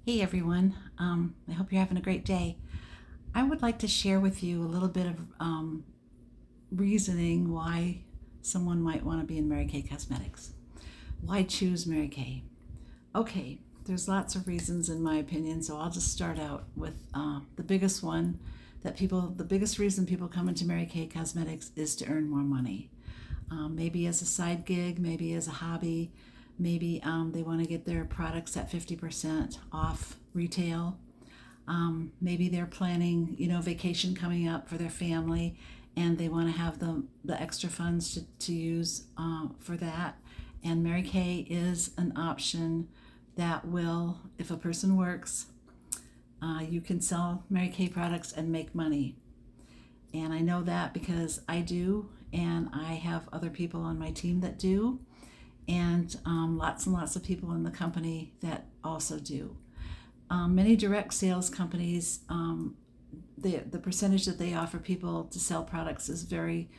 Hey everyone, I hope you're having a great day. I would like to share with you a little bit of reasoning why someone might want to be in Mary Kay Cosmetics. Why choose Mary Kay? Okay, there's lots of reasons in my opinion, so I'll just start out with the biggest one the biggest reason people come into Mary Kay Cosmetics is to earn more money. Maybe as a side gig, maybe as a hobby, maybe they want to get their products at 50% off retail. Maybe they're planning, vacation coming up for their family, and they want to have the extra funds to use for that. And Mary Kay is an option that will, if a person works, you can sell Mary Kay products and make money. And I know that because I do, and I have other people on my team that do, and lots of people in the company that also do. Many direct sales companies, the percentage that they offer people to sell products is very,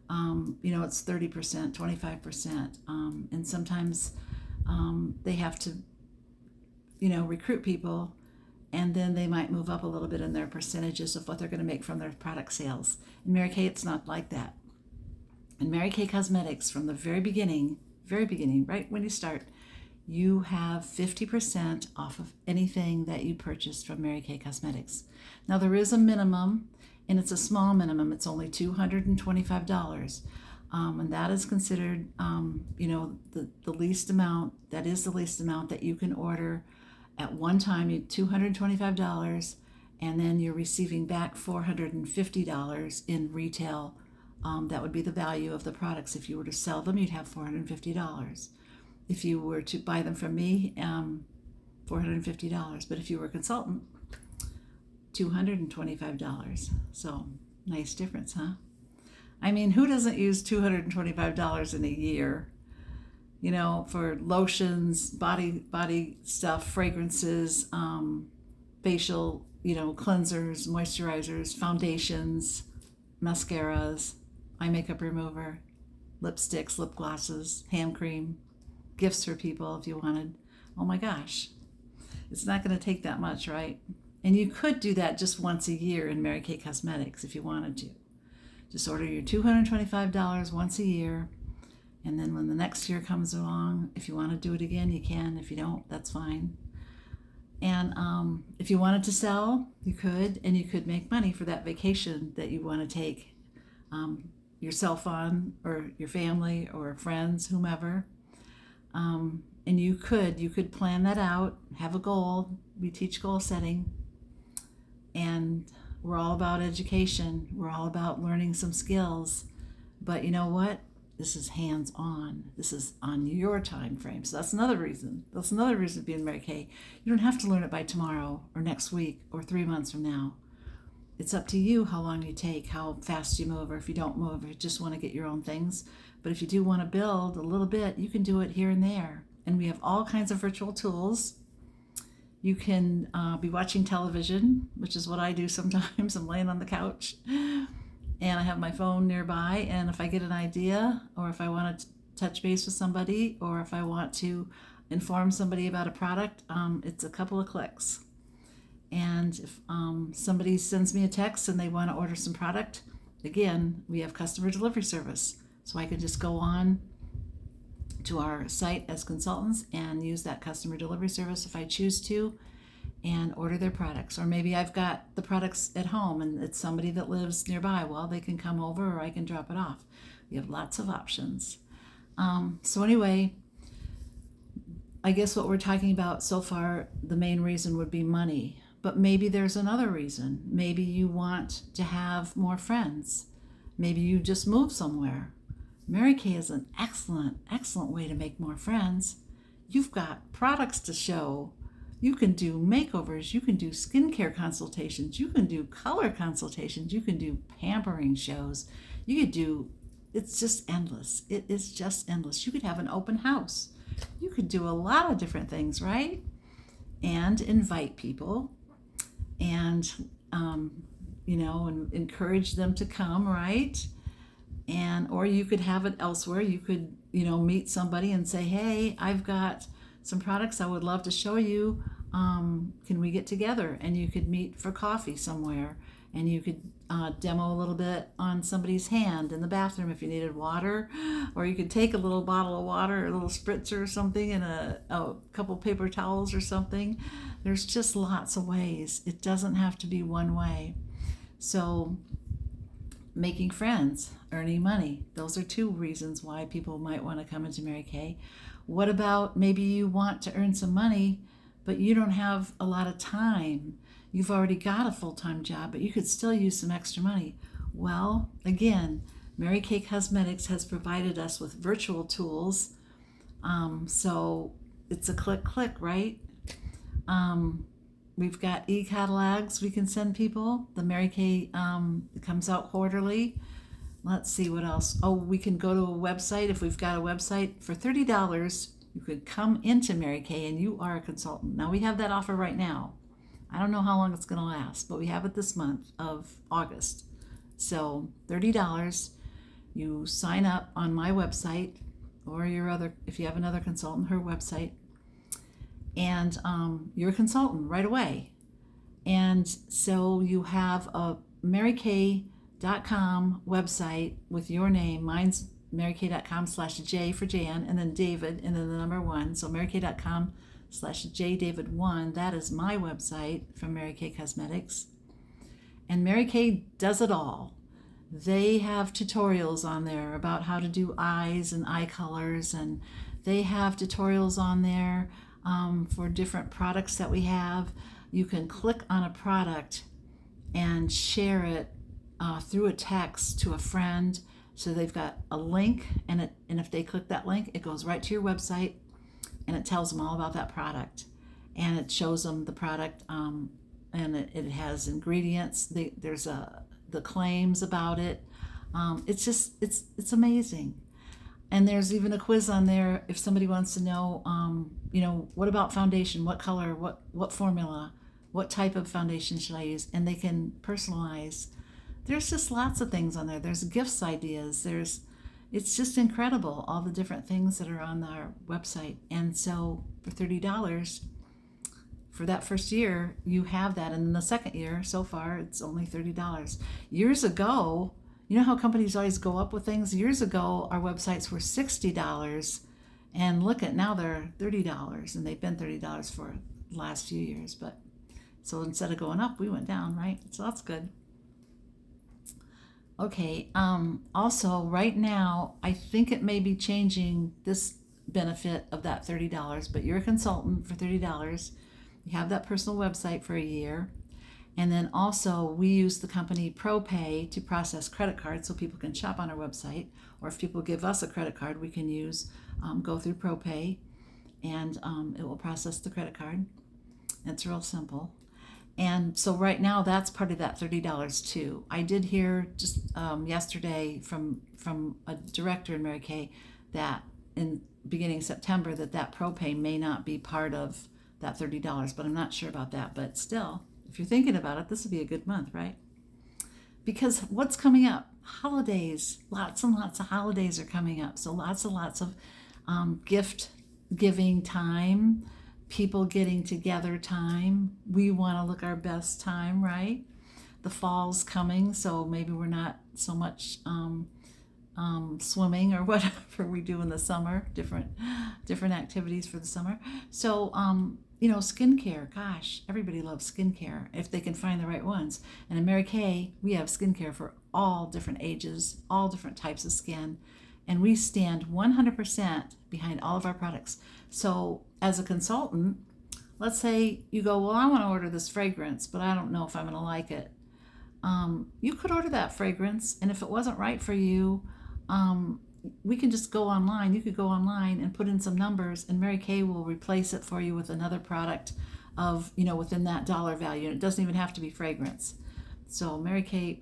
it's 30%, 25%. And sometimes they have to, recruit people, and then they might move up a little bit in their percentages of what they're going to make from their product sales. In Mary Kay, it's not like that. In Mary Kay Cosmetics, from the very beginning, right when you start, you have 50% off of anything that you purchased from Mary Kay Cosmetics. Now, there is a minimum, and it's a small minimum. It's only $225. And that is considered, the least amount. That is the least amount that you can order at one time. You $225, and then you're receiving back $450 in retail. That would be the value of the products. If you were to sell them, you'd have $450. If you were to buy them from me, $450. But if you were a consultant, $225. So nice difference, huh? I mean, who doesn't use $225 in a year? For lotions, body stuff, fragrances, facial, cleansers, moisturizers, foundations, mascaras, eye makeup remover, lipsticks, lip glosses, hand cream, gifts for people if you wanted. Oh my gosh, it's not going to take that much, right? And you could do that just once a year in Mary Kay Cosmetics if you wanted to. Just order your $225 once a year, and then when the next year comes along, if you want to do it again, you can. If you don't, that's fine. And if you wanted to sell, you could, and you could make money for that vacation that you want to take yourself on, or your family, or friends, whomever. And you could plan that out, have a goal. We teach goal setting, and we're all about education. We're all about learning some skills. But you know what? This is hands-on. This is on your time frame. So that's another reason. That's another reason to be in Mary Kay. You don't have to learn it by tomorrow or next week or 3 months from now. It's up to you how long you take, how fast you move, or if you don't move, if you just want to get your own things. But if you do want to build a little bit, you can do it here and there. And we have all kinds of virtual tools. You can be watching television, which is what I do sometimes. I'm laying on the couch, and I have my phone nearby, and if I get an idea, or if I want to touch base with somebody, or if I want to inform somebody about a product, it's a couple of clicks. And if somebody sends me a text and they want to order some product, again, we have customer delivery service. So I can just go on to our site as consultants and use that customer delivery service if I choose to, and order their products. Or maybe I've got the products at home and it's somebody that lives nearby. Well, they can come over, or I can drop it off. We have lots of options. So anyway, I guess what we're talking about so far, the main reason would be money. But maybe there's another reason. Maybe you want to have more friends. Maybe you just moved somewhere. Mary Kay is an excellent way to make more friends. You've got products to show. You can do makeovers. You can do skincare consultations. You can do color consultations. You can do pampering shows. It's just endless. It is just endless. You could have an open house. You could do a lot of different things, right? And invite people, and and encourage them to come, right? And or you could have it elsewhere. You could meet somebody and say, hey, I've got some products I would love to show you. can we get together and you could meet for coffee somewhere and you could demo a little bit on somebody's hand in the bathroom if you needed water, or you could take a little bottle of water, or a little spritzer or something, and a couple paper towels or something. There's just lots of ways. It doesn't have to be one way. So making friends, earning money, those are two reasons why people might want to come into Mary Kay. What about maybe you want to earn some money, but you don't have a lot of time? You've already got a full-time job, but you could still use some extra money. Well, again, Mary Kay Cosmetics has provided us with virtual tools. So it's a click, right? We've got e-catalogs we can send people. The Mary Kay comes out quarterly. Let's see what else. Oh, we can go to a website. If we've got a website for $30, you could come into Mary Kay and you are a consultant. Now we have that offer right now. I don't know how long it's going to last, but we have it this month of August. So $30, you sign up on my website or if you have another consultant, her website, and you're a consultant right away. And so you have a marykay.com website with your name. Mine's marykay.com/J for Jan, and then David, and then the number 1. So marykay.com/JDavid1. That is my website from Mary Kay Cosmetics. And Mary Kay does it all. They have tutorials on there about how to do eyes and eye colors, and they have tutorials on there for different products that we have. You can click on a product and share it through a text to a friend. So they've got a link, and if they click that link, it goes right to your website, and it tells them all about that product, and it shows them the product, and it has ingredients. There's the claims about it. It's amazing. And there's even a quiz on there if somebody wants to know, what about foundation? What color? What formula? What type of foundation should I use? And they can personalize. There's just lots of things on there. There's gifts ideas. It's just incredible, all the different things that are on our website. And so for $30, for that first year, you have that. And then the second year, so far, it's only $30. Years ago, you know how companies always go up with things? Years ago, our websites were $60, and look at now they're $30, and they've been $30 for the last few years. But so instead of going up, we went down, right? So that's good. Okay, also right now, I think it may be changing this benefit of that $30, but you're a consultant for $30. You have that personal website for a year. And then also we use the company ProPay to process credit cards so people can shop on our website. Or if people give us a credit card, we can go through ProPay, and it will process the credit card. It's real simple. And so right now that's part of that $30 too. I did hear just yesterday from a director in Mary Kay that in beginning September that ProPay may not be part of that $30, but I'm not sure about that. But still, if you're thinking about it, this would be a good month, right? Because what's coming up? Holidays. Lots and lots of holidays are coming up. So lots and lots of gift giving time, people getting together time. We want to look our best time, right? The fall's coming, so maybe we're not so much swimming or whatever we do in the summer, different activities for the summer. So skincare, gosh, everybody loves skincare if they can find the right ones. And in Mary Kay, we have skincare for all different ages, all different types of skin, and we stand 100% behind all of our products. So as a consultant, let's say you go, well, I want to order this fragrance, but I don't know if I'm going to like it. You could order that fragrance, and if it wasn't right for you, we can just go online. You could go online and put in some numbers, and Mary Kay will replace it for you with another product of, within that dollar value. And it doesn't even have to be fragrance. So Mary Kay,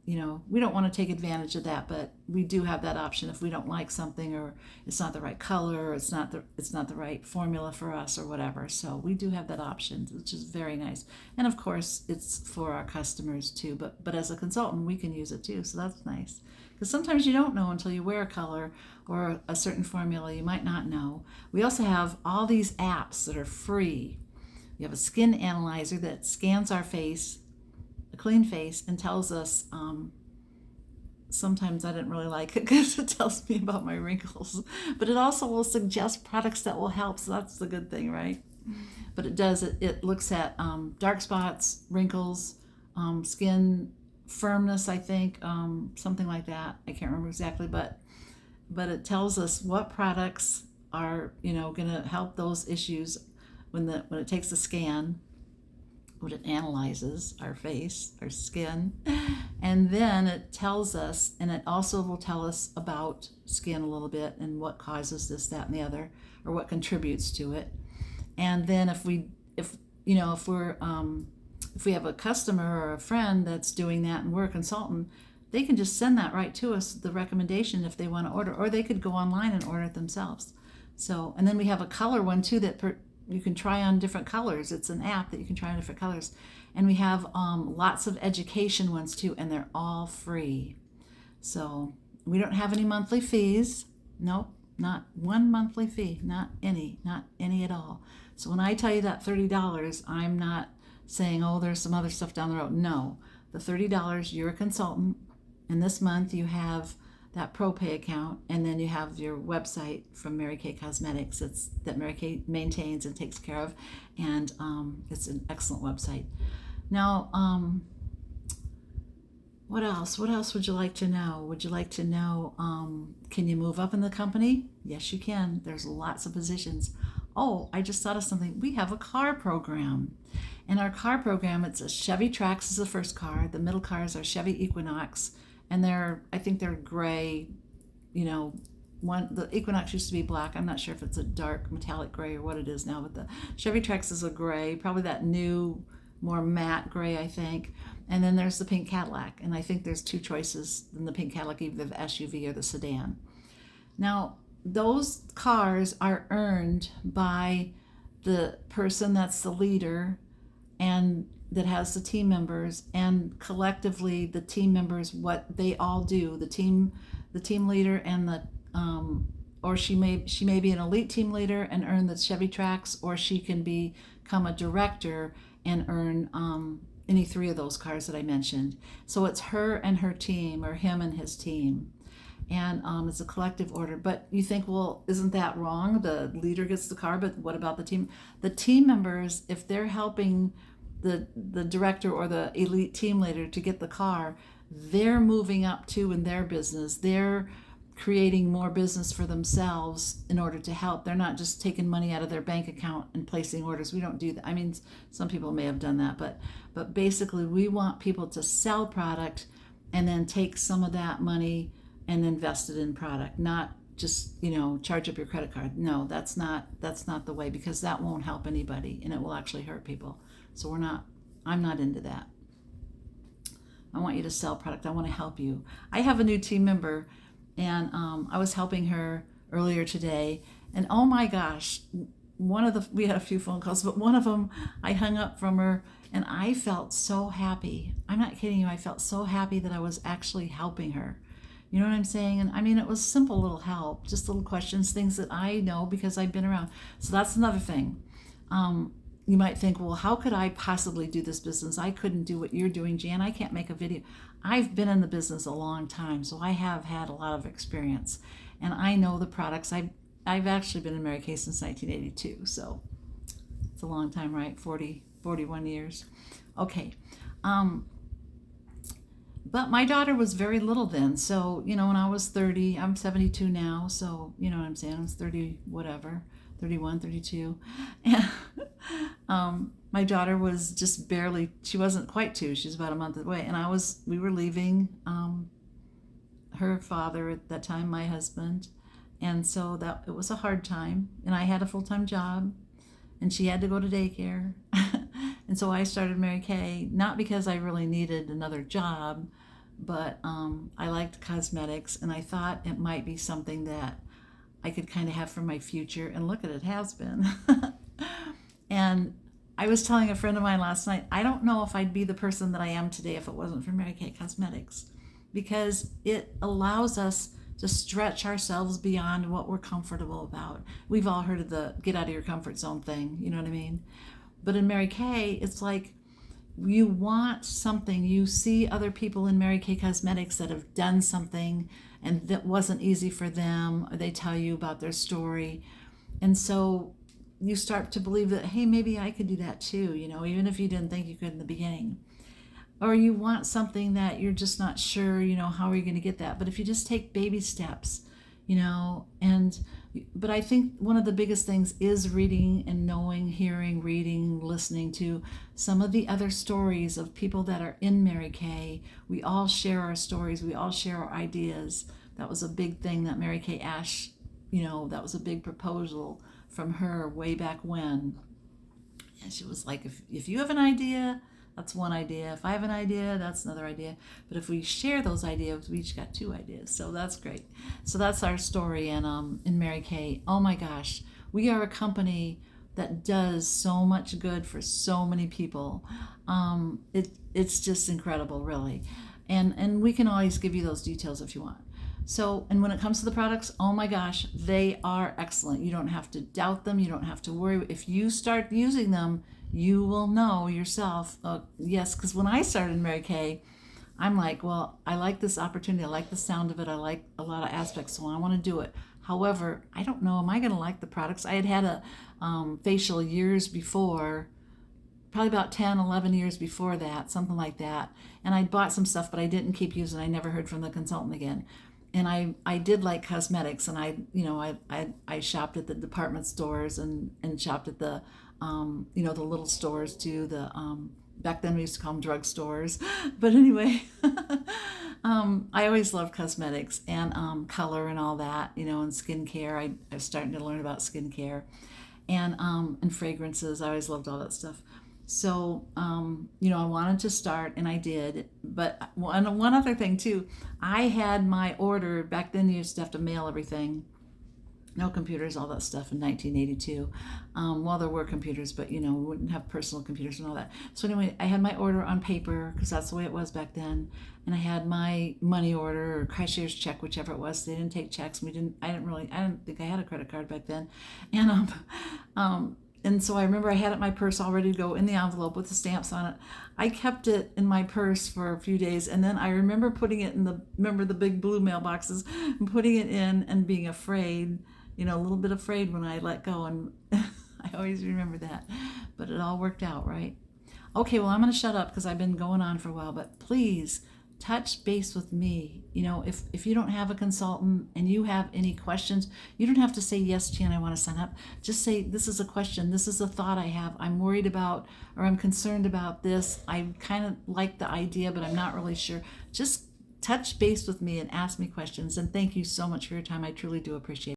we don't want to take advantage of that, but we do have that option if we don't like something, or it's not the right color, or it's not the right formula for us, or whatever. So we do have that option, which is very nice. And of course, it's for our customers too. But as a consultant, we can use it too. So that's nice. Because sometimes you don't know until you wear a color or a certain formula. You might not know. We also have all these apps that are free. You have a skin analyzer that scans our face, a clean face, and tells us, sometimes I didn't really like it because it tells me about my wrinkles, but it also will suggest products that will help. So that's the good thing, right? But it looks at dark spots, wrinkles, skin firmness, I think, something like that. I can't remember exactly, but it tells us what products are, going to help those issues when it takes a scan, when it analyzes our face, our skin, and then it tells us, and it also will tell us about skin a little bit and what causes this, that, and the other, or what contributes to it. And then if we have a customer or a friend that's doing that and we're a consultant, they can just send that right to us, the recommendation, if they want to order, or they could go online and order it themselves. So, and then we have a color one too that you can try on different colors. It's an app that you can try on different colors. And we have lots of education ones too, and they're all free. So we don't have any monthly fees. Nope, not one monthly fee, not any at all. So when I tell you that $30, I'm not saying, oh, there's some other stuff down the road. No, the $30, you're a consultant, and this month you have that ProPay account, and then you have your website from Mary Kay Cosmetics that Mary Kay maintains and takes care of, and it's an excellent website. Now, what else would you like to know? Would you like to know, can you move up in the company? Yes, you can. There's lots of positions. Oh, I just thought of something. We have a car program. In our car program, it's a Chevy Trax is the first car. The middle cars are Chevy Equinox, and I think they're gray. The Equinox used to be black. I'm not sure if it's a dark metallic gray or what it is now, but the Chevy Trax is a gray, probably that new, more matte gray, I think. And then there's the pink Cadillac, and I think there's two choices in the pink Cadillac, either the SUV or the sedan. Now, those cars are earned by the person that's the leader and that has the team members, and collectively the team members, what they all do, the team leader and the or she may be an elite team leader and earn the Chevy Trax, or she can become a director and earn any three of those cars that I mentioned. So it's her and her team, or him and his team. And it's a collective order. But you think, well, isn't that wrong? The leader gets the car, but what about the team? The team members, if they're helping the director or the elite team leader to get the car, they're moving up too in their business. They're creating more business for themselves in order to help. They're not just taking money out of their bank account and placing orders. We don't do that. I mean, some people may have done that, but basically we want people to sell product and then take some of that money and invest it in product, not just, charge up your credit card. No, that's not the way, because that won't help anybody and it will actually hurt people. So I'm not into that. I want you to sell product. I want to help you. I have a new team member, and I was helping her earlier today, and oh my gosh, we had a few phone calls, but one of them I hung up from her, and I felt so happy. I'm not kidding you. I felt so happy that I was actually helping her. You know what I'm saying? And I mean, it was simple little help, just little questions, things that I know because I've been around. So that's another thing. You might think, well, how could I possibly do this business? I couldn't do what you're doing, Jan. I can't make a video. I've been in the business a long time, so I have had a lot of experience, and I know the products. I've actually been in Mary Kay since 1982, so it's a long time, right? 41 years. Okay. But my daughter was very little then, so, when I was 30, I'm 72 now, so, you know what I'm saying? I was 30, whatever. 31, 32. And my daughter was just barely, she wasn't quite 2, she was about a month away. And we were leaving her father at that time, my husband. And so it was a hard time. And I had a full-time job, and she had to go to daycare. And so I started Mary Kay, not because I really needed another job, but I liked cosmetics, and I thought it might be something that I could kind of have for my future, and look at it, has been. And I was telling a friend of mine last night, I don't know if I'd be the person that I am today if it wasn't for Mary Kay Cosmetics, because it allows us to stretch ourselves beyond what we're comfortable about. We've all heard of the get out of your comfort zone thing, you know what I mean? But in Mary Kay, it's like you want something. You see other people in Mary Kay Cosmetics that have done something and that wasn't easy for them, or they tell you about their story. And so you start to believe that, hey, maybe I could do that too, even if you didn't think you could in the beginning. Or you want something that you're just not sure, how are you going to get that? But if you just take baby steps, but I think one of the biggest things is reading and knowing, hearing, reading, listening to some of the other stories of people that are in Mary Kay. We all share our stories. We all share our ideas. That was a big thing that Mary Kay Ash, that was a big proposal from her way back when. And she was like, if you have an idea, that's one idea. If I have an idea, that's another idea. But if we share those ideas, we each got 2 ideas. So that's great. So that's our story in Mary Kay. Oh my gosh, we are a company that does so much good for so many people. It's just incredible, really. And we can always give you those details if you want. So, and when it comes to the products, oh my gosh, they are excellent. You don't have to doubt them. You don't have to worry. If you start using them, you will know yourself. Yes, because when I started in Mary Kay, I'm like, well, I like this opportunity. I like the sound of it. I like a lot of aspects, so I want to do it. However, I don't know, am I going to like the products? I had a facial years before, probably about 10, 11 years before that, something like that. And I bought some stuff, but I didn't keep using it. I never heard from the consultant again. And I did like cosmetics, and I shopped at the department stores and shopped at the the little stores too. Back then we used to call them drug stores, but anyway, I always loved cosmetics and color and all that, and skincare. I was starting to learn about skincare, and fragrances. I always loved all that stuff. So, I wanted to start, and I did. But one other thing too, I had my order back then. You used to have to mail everything. No computers, all that stuff in 1982. Well, there were computers, but we wouldn't have personal computers and all that. So anyway, I had my order on paper because that's the way it was back then, and I had my money order or cashier's check, whichever it was. They didn't take checks. I didn't think I had a credit card back then, and so I remember I had it in my purse all ready to go in the envelope with the stamps on it. I kept it in my purse for a few days, and then I remember putting it in the big blue mailboxes, and putting it in and being afraid, a little bit afraid when I let go, and I always remember that. But it all worked out, right? Okay, well, I'm going to shut up because I've been going on for a while, but please touch base with me. If you don't have a consultant and you have any questions, you don't have to say, yes, Jan, I want to sign up. Just say, this is a question. This is a thought I have. I'm worried about, or I'm concerned about this. I kind of like the idea, but I'm not really sure. Just touch base with me and ask me questions. And thank you so much for your time. I truly do appreciate it.